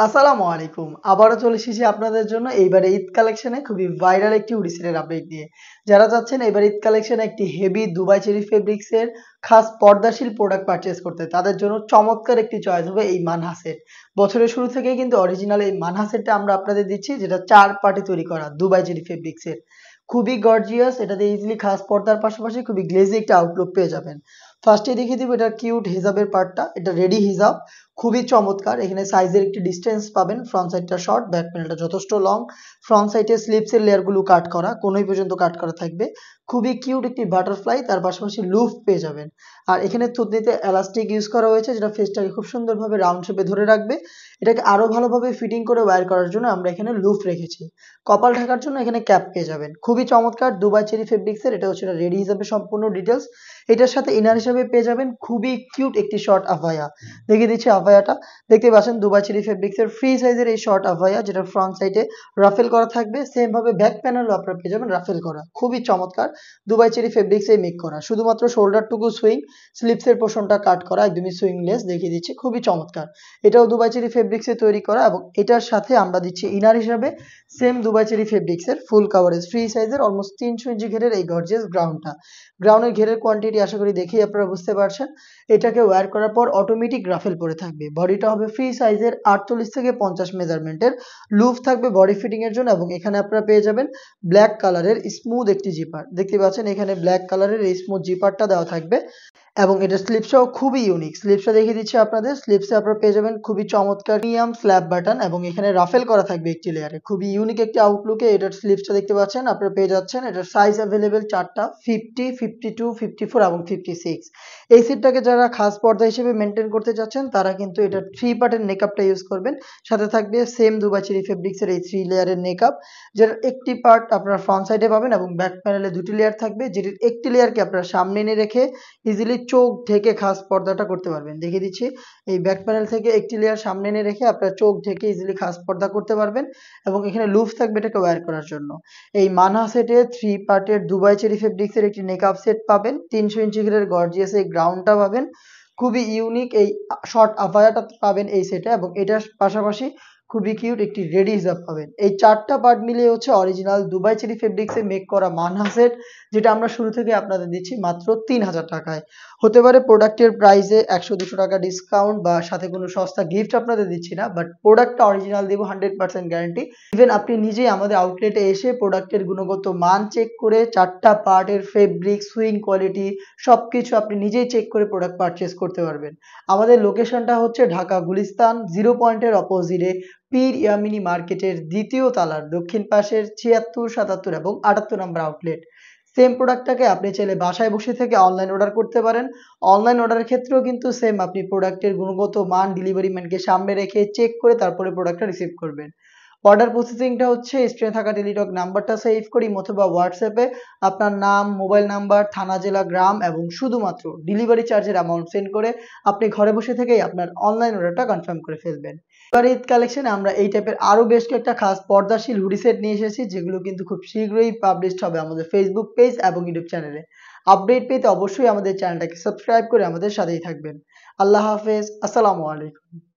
আসসালামু আলাইকুম। আবারও চলে এসেছি আপনাদের জন্য এইবারে ঈদ কালেকশনে খুবই ভাইরাল একটি হুডি সেটের আপডেট নিয়ে। যারা চাচ্ছেন এবার ঈদ কালেকশনে একটি হেভি দুবাই চেরি ফেব্রিক্সের খাস পর্দাশীল প্রোডাক্ট পারচেজ করতে, তাদের জন্য চমৎকার একটি চয়েস হবে এই মানহা সেট। বছরের শুরু থেকেই কিন্তু অরিজিনাল এই মানহা সেটটা আমরা আপনাদের দিচ্ছি, যেটা ৪ পার্টে তৈরি করা দুবাই চেরি ফেব্রিক্সের। খুবই গর্জিয়াস, এটাতে ইজিলি খাস পর্দার পাশাপাশি খুবই গ্লেজি একটা আউটলুক পেয়ে যাবেন। ফার্স্টে দেখিয়ে দিব এটার কিউট হিজাবের পার্টটা। এটা রেডি হিজাব, খুবই চমৎকার। এখানে সাইজের একটি ডিসটেন্স পাবেন। ফ্রন্ট সাইডটা শর্ট, ব্যাক প্যানেলটা যথেষ্ট লং। ফ্রন্ট সাইডে স্লিপসের লেয়ারগুলো কাট করা, কোনোই পর্যন্ত কাট করা থাকবে। খুবই কিউট একটি বাটারফ্লাই, তার পাশাপাশি লুফ পেয়ে যাবেন। আর এখানে থুতনিতে এলাস্টিক ইউজ করা হয়েছে, যেটা ফেসটাকে খুব সুন্দরভাবে রাউন্ড শেপে ধরে রাখবে। এটাকে আরো ভালোভাবে ফিটিং করে ওয়্যার করার জন্য আমরা এখানে লুফ রেখেছি। কপাল ঢাকার জন্য এখানে ক্যাপ পেয়ে যাবেন। খুবই চমৎকার দুবাই চেরি ফেব্রিক্সের। এটা হচ্ছে রেডি হিসাবে সম্পূর্ণ ডিটেলস। এটার সাথে ইনার হিসাবে পেয়ে যাবেন খুবই কিউট একটি শর্ট আভায়া। দেখিয়ে দিচ্ছি আভায়াটা। দেখতে পাচ্ছেন দুবাই চেরি ফেব্রিক্সের ফ্রি সাইজের এই শর্ট আভায়া, যেটা ফ্রন্ট সাইডে রাফেল করা থাকবে। সেম ভাবে ব্যাক প্যানেলও আপনারা পেয়ে যাবেন রাফেল করা। খুবই চমৎকার দুবাই চেরি ফেব্রিক্সে মেক করা। শুধুমাত্র শোল্ডারটুকু সুইং, স্লিপসের পোর্শনটা কাট করা, একদমই সুইংলেস। দেখিয়ে দিচ্ছি, খুবই চমৎকার। এটাও দুবাই চেরি ফেব্রিক্সে তৈরি করা এবং এটার সাথে আমরা দিচ্ছি ইনার হিসাবে সেম দুবাই চেরি ফেব্রিক্সের ফুল কাভারেজ ফ্রি সাইজের অলমোস্ট 300 ইঞ্চি ঘেরের এই গর্জিয়াস গ্রাউন্ডটা। গ্রাউন্ডের ঘেরের কোয়ান্টিটি আশা করি দেখেই আপনারা বুঝতে পারছেন। এটাকে ওয়্যার করার পর অটোমেটিক রাফেল পরে থাকবে। বডিটা হবে ফ্রি সাইজের 48 থেকে 50 মেজারমেন্টের। লুফ থাকবে বডি ফিটিং এর জন্য এবং এখানে আপনারা পেয়ে যাবেন ব্ল্যাক কালারের স্মুথ একটি জিপার। দেখতে পাচ্ছেন এখানে ব্ল্যাক কালারের এই স্মুথ জিপারটা দেওয়া থাকবে এবং এটার স্লিপসটাও খুবই ইউনিক। স্লিপসটা দেখিয়ে দিচ্ছি আপনাদের। স্লিপসে আপনারা পেয়ে যাবেন খুবই চমৎকার প্রিমিয়াম স্ল্যাব বাটন এবং এখানে রাফেল করা থাকবে একটি লেয়ারে। খুবই ইউনিক একটি আউটলুকে এটার স্লিপসটা দেখতে পাচ্ছেন। আপনারা পেয়ে যাচ্ছেন এটার সাইজ অ্যাভেলেবেল 4টা, 50, 52, 54 এবং 56। এই সেটটাকে যারা খাস পর্দা হিসেবে মেনটেন করতে চাচ্ছেন তারা কিন্তু এটার 3 পার্টের নেকআপটা ইউজ করবেন। সাথে থাকবে সেম দুবাই চেরি ফেব্রিক্সের এই 3 লেয়ারের নেকআপ, যেটার একটি পার্ট আপনারা ফ্রন্ট সাইডে পাবেন এবং ব্যাক প্যানেলে 2টি লেয়ার থাকবে, যেটির একটি লেয়ারকে আপনারা সামনে এনে রেখে ইজিলি চোখ ঢেকে খাস পর্দাটা করতে পারবেন। দেখিয়ে দিচ্ছি, এই ব্যাক প্যানেল থেকে একটি লেয়ার সামনে এনে রেখে আপনারা চোখ ঢেকে ইজিলি খাস পর্দা করতে পারবেন এবং এখানে লুফ থাকবে এটাকে ওয়্যার করার জন্য। এই মানহা সেটে 3 পার্টের দুবাই চেরি ফেব্রিক্সের একটি নেকআপ সেট পাবেন। 300 ইঞ্চি ঘেরের গর্জিয়াস এই গ্রাউন্ডটা পাবেন। খুবই ইউনিক এই শর্ট আভায়াটা পাবেন এই সেটে এবং এটার পাশাপাশি খুবই কিউট একটি রেডি হিজাব পাবেন। এই 4টা পার্ট মিলিয়ে হচ্ছে অরিজিনাল দুবাই চেরি ফেব্রিক্সে মেক করা মানহা সেট, যেটা আমরা শুরু থেকে আপনাদের দিচ্ছি মাত্র 3000 টাকায়। হতে পারে প্রোডাক্টের প্রাইসে 100-200 টাকা ডিসকাউন্ট বা সাথে কোনো সস্তা গিফট আপনাদের দিচ্ছি না, বাট প্রোডাক্টটা অরিজিনাল দিব 100% গ্যারান্টি। ইভেন আপনি নিজেই আমাদের আউটলেটে এসে প্রোডাক্টের গুণগত মান চেক করে 4টা পার্টের ফেব্রিক, সুইং কোয়ালিটি সবকিছু আপনি নিজেই চেক করে প্রোডাক্ট পারচেজ করতে পারবেন। আমাদের লোকেশনটা হচ্ছে ঢাকা গুলিস্তান 0 পয়েন্টের অপোজিটে পীর ইয়ামিনী মার্কেটের 2য় তলার দক্ষিণ পাশের 76, 77 এবং 78 নম্বর আউটলেট। সেম প্রোডাক্টটাকে আপনি চাইলে বাসায় বসে থেকে অনলাইন অর্ডার করতে পারেন। অনলাইন অর্ডারের ক্ষেত্রেও কিন্তু সেম, আপনি প্রোডাক্টের গুণগত মান ডেলিভারি ম্যানকে সামনে রেখে চেক করে তারপরে প্রোডাক্টটা রিসিভ করবেন। অর্ডার প্রসেসিংটা হচ্ছে স্ক্রিনে থাকা টেলিটক নাম্বারটা সেভ করি অথবা হোয়াটসঅ্যাপে আপনার নাম, মোবাইল নাম্বার, থানা, জেলা, গ্রাম এবং শুধুমাত্র ডেলিভারি চার্জের অ্যামাউন্ট সেন্ড করে আপনি ঘরে বসে থেকেই আপনার অনলাইন অর্ডারটা কনফার্ম করে ফেলবেন। এবার ঈদ কালেকশনে আমরা এই টাইপের আরো বেশ কয়েকটা খাস পর্দাশীল হুডি সেট নিয়ে এসেছি, যেগুলো কিন্তু খুব শীঘ্রই পাবলিশড হবে আমাদের ফেসবুক পেজ এবং ইউটিউব চ্যানেলে। আপডেট পেতে অবশ্যই আমাদের চ্যানেলটাকে সাবস্ক্রাইব করে আমাদের সাথেই থাকবেন। আল্লাহ হাফেজ, আসসালামু আলাইকুম।